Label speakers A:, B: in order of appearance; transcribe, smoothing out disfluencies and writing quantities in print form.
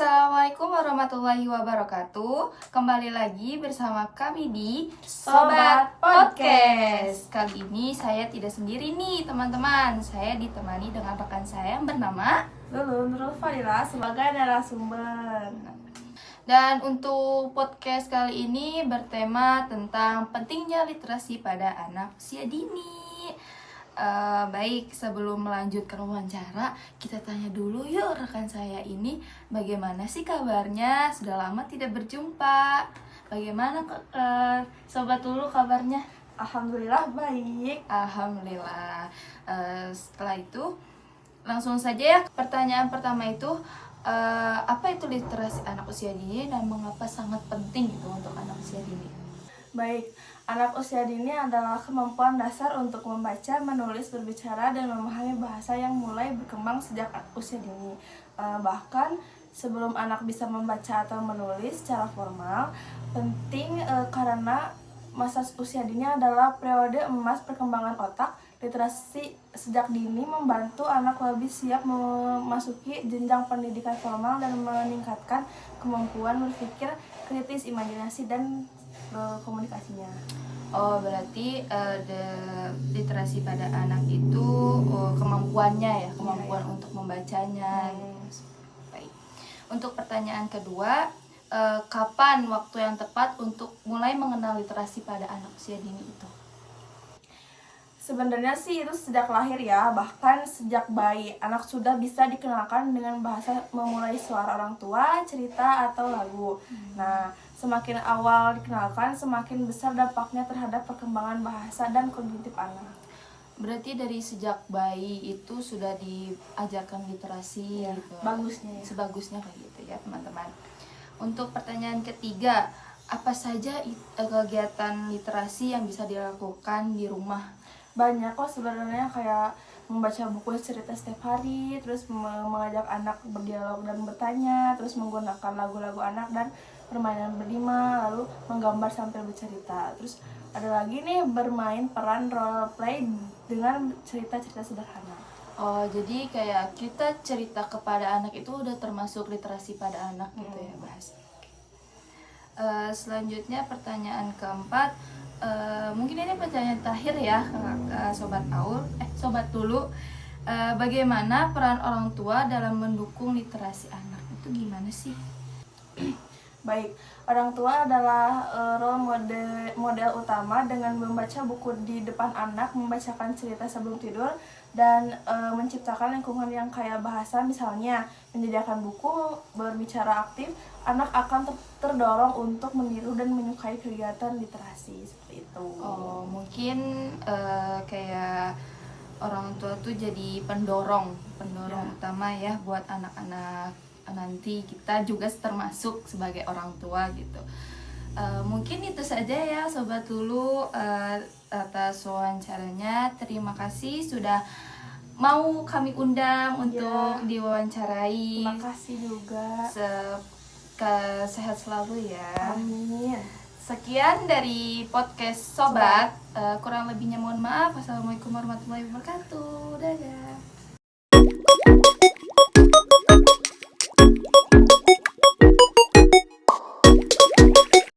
A: Assalamualaikum warahmatullahi wabarakatuh. Kembali lagi bersama kami di Sobat Podcast. Kali ini saya tidak sendiri nih teman-teman. Saya ditemani dengan rekan saya yang bernama
B: Lulu Nurul Fadila sebagai narasumber.
A: Dan untuk podcast kali ini bertema tentang pentingnya literasi pada anak usia dini. Baik, sebelum melanjutkan wawancara, kita tanya dulu yuk rekan saya ini, bagaimana sih kabarnya? Sudah lama tidak berjumpa. Bagaimana Sobat Lulu kabarnya?
B: Alhamdulillah baik.
A: Alhamdulillah. Setelah itu langsung saja ya, pertanyaan pertama itu, apa itu literasi anak usia dini dan mengapa sangat penting gitu untuk anak usia dini?
B: Baik, anak usia dini adalah kemampuan dasar untuk membaca, menulis, berbicara, dan memahami bahasa yang mulai berkembang sejak usia dini. Bahkan sebelum anak bisa membaca atau menulis secara formal, penting karena masa usia dini adalah periode emas perkembangan otak. Literasi sejak dini membantu anak lebih siap memasuki jenjang pendidikan formal dan meningkatkan kemampuan berpikir kritis, imajinasi, dan komunikasinya.
A: Oh, berarti literasi pada anak itu kemampuannya ya, kemampuan untuk membacanya. Baik. Untuk pertanyaan kedua, kapan waktu yang tepat untuk mulai mengenal literasi pada anak usia dini itu?
B: Sebenarnya sih itu sejak lahir ya, bahkan sejak bayi anak sudah bisa dikenalkan dengan bahasa, memulai suara orang tua, cerita, atau lagu. Nah, semakin awal dikenalkan, semakin besar dampaknya terhadap perkembangan bahasa dan kognitif anak.
A: Berarti dari sejak bayi itu sudah diajarkan literasi
B: Ya,
A: gitu.
B: bagusnya ya.
A: Sebagusnya kayak gitu ya, teman-teman. Untuk pertanyaan ketiga, apa saja kegiatan literasi yang bisa dilakukan di rumah?
B: Banyak kok sebenarnya, kayak membaca buku cerita setiap hari, terus mengajak anak berdialog dan bertanya, terus menggunakan lagu-lagu anak dan permainan berlima, lalu menggambar sambil bercerita. Terus ada lagi nih, bermain peran role play dengan cerita-cerita sederhana.
A: Oh, jadi kayak kita cerita kepada anak itu udah termasuk literasi pada anak gitu ya, bahas. Selanjutnya pertanyaan keempat, mungkin ini pertanyaan terakhir ya, Sobat Lulu. Bagaimana peran orang tua dalam mendukung literasi anak itu gimana sih?
B: Baik, orang tua adalah role model utama dengan membaca buku di depan anak, membacakan cerita sebelum tidur, dan menciptakan lingkungan yang kaya bahasa. Misalnya menyediakan buku, berbicara aktif, anak akan terdorong untuk meniru dan menyukai kegiatan literasi seperti itu.
A: Oh, mungkin kayak orang tua tuh jadi pendorong
B: Ya.
A: utama ya buat anak-anak nanti. Kita juga termasuk sebagai orang tua gitu. Mungkin itu saja ya Sobat Lulu, atas wawancaranya. Terima kasih sudah mau kami undang untuk diwawancarai.
B: Terima kasih juga.
A: Sehat selalu ya.
B: Amin.
A: Sekian dari podcast Sobat. Kurang lebihnya mohon maaf. Wassalamualaikum warahmatullahi wabarakatuh. Dadah.